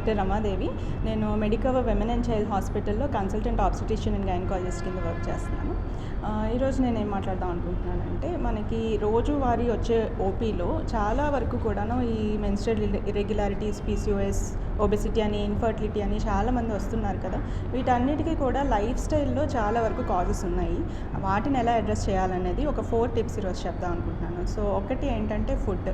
Doctor Ramadevi. నేను Medicover women and child హాస్పిటల్లో consultant obstetrician and gynaecologist కింద వర్క్ చేస్తున్నాను. ఈరోజు నేను ఏం మాట్లాడదాం అనుకుంటున్నానంటే, మనకి రోజువారీ వచ్చే ఓపీలో చాలా వరకు కూడాను ఈ మెన్స్ట్రువల్ ఇర్రెగ్యులారిటీస్, పీసీఓఎస్, ఒబెసిటీ అని, ఇన్ఫర్టిలిటీ అని చాలామంది వస్తున్నారు కదా. వీటన్నిటికీ కూడా లైఫ్ స్టైల్లో చాలా వరకు కాజెస్ ఉన్నాయి. వాటిని ఎలా అడ్రస్ చేయాలనేది ఒక 4 టిప్స్ ఈరోజు చెప్దాం అనుకుంటున్నాను. సో ఒకటి ఏంటంటే ఫుడ్.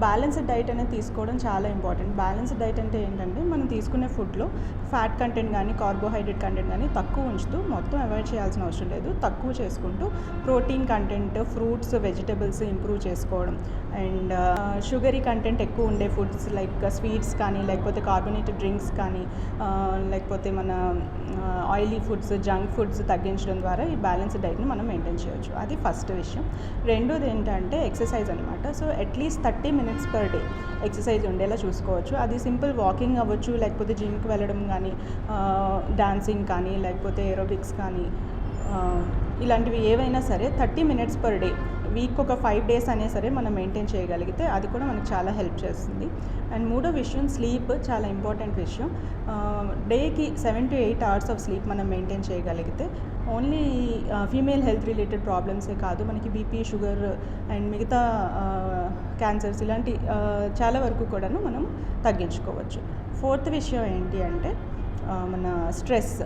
బ్యాలెన్స్డ్ డైట్ అనేది తీసుకోవడం చాలా ఇంపార్టెంట్. బ్యాలెన్స్డ్ డైట్ అంటే ఏంటంటే, మనం తీసుకునే ఫుడ్లో ఫ్యాట్ కంటెంట్ కానీ, కార్బోహైడ్రేట్ కంటెంట్ కానీ తక్కువ ఉంచుతూ, మొత్తం అవాయిడ్ చేయాల్సిన అవసరం లేదు, తక్కువ చేసుకుంటూ protein content, fruits, vegetables improve చేసుకోవడం. అండ్ షుగరీ కంటెంట్ ఎక్కువ ఉండే ఫుడ్స్ లైక్ స్వీట్స్ కానీ, లేకపోతే కార్బోనేటెడ్ డ్రింక్స్ కానీ, లేకపోతే మన ఆయిలీ ఫుడ్స్, జంక్ ఫుడ్స్ తగ్గించడం ద్వారా ఈ బ్యాలెన్స్డ్ డైట్ని మనం మెయింటైన్ చేయొచ్చు. అది ఫస్ట్ విషయం. రెండోది ఏంటంటే ఎక్సర్సైజ్ అనమాట. So at least 30 minutes per day exercise ఉండేలా చూసుకోవచ్చు. అది సింపుల్ వాకింగ్ అవ్వచ్చు, లేకపోతే జిమ్కి వెళ్ళడం కానీ, డాన్సింగ్ కానీ, లేకపోతే ఏరోబిక్స్ కానీ, ఇలాంటివి ఏవైనా సరే 30 minutes per day, వీక్ ఒక 5 days అయినా సరే మనం మెయింటైన్ చేయగలిగితే అది కూడా మనకు చాలా హెల్ప్ చేస్తుంది. అండ్ మూడో విషయం స్లీప్, చాలా ఇంపార్టెంట్ విషయం. డేకి 7 to 8 hours ఆఫ్ స్లీప్ మనం మెయింటైన్ చేయగలిగితే ఓన్లీ ఫీమేల్ హెల్త్ రిలేటెడ్ ప్రాబ్లమ్సే కాదు, మనకి బీపీ, షుగర్ అండ్ మిగతా క్యాన్సర్స్ ఇలాంటి చాలా వరకు కూడాను మనం తగ్గించుకోవచ్చు. ఫోర్త్ విషయం ఏంటి అంటే మన స్ట్రెస్.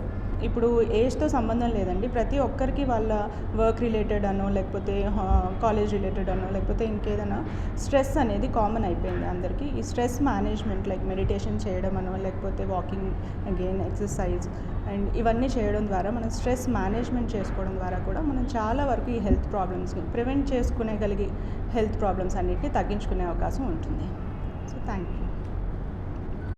ఇప్పుడు ఏజ్తో సంబంధం లేదండి, ప్రతి ఒక్కరికి వాళ్ళ వర్క్ రిలేటెడ్ అనో, లేకపోతే కాలేజ్ రిలేటెడ్ అనో, లేకపోతే ఇంకేదైనా స్ట్రెస్ అనేది కామన్ అయిపోయింది అందరికీ. ఈ స్ట్రెస్ మేనేజ్మెంట్ లైక్ మెడిటేషన్ చేయడం అనో, లేకపోతే వాకింగ్, అగైన్ ఎక్సర్సైజ్ అండ్ ఇవన్నీ చేయడం ద్వారా, మనం స్ట్రెస్ మేనేజ్మెంట్ చేసుకోవడం ద్వారా కూడా మనం చాలా వరకు ఈ హెల్త్ ప్రాబ్లమ్స్ని ప్రివెంట్ చేసుకునేగలిగి హెల్త్ ప్రాబ్లమ్స్ అన్నిటిని తగ్గించుకునే అవకాశం ఉంటుంది. So thank you.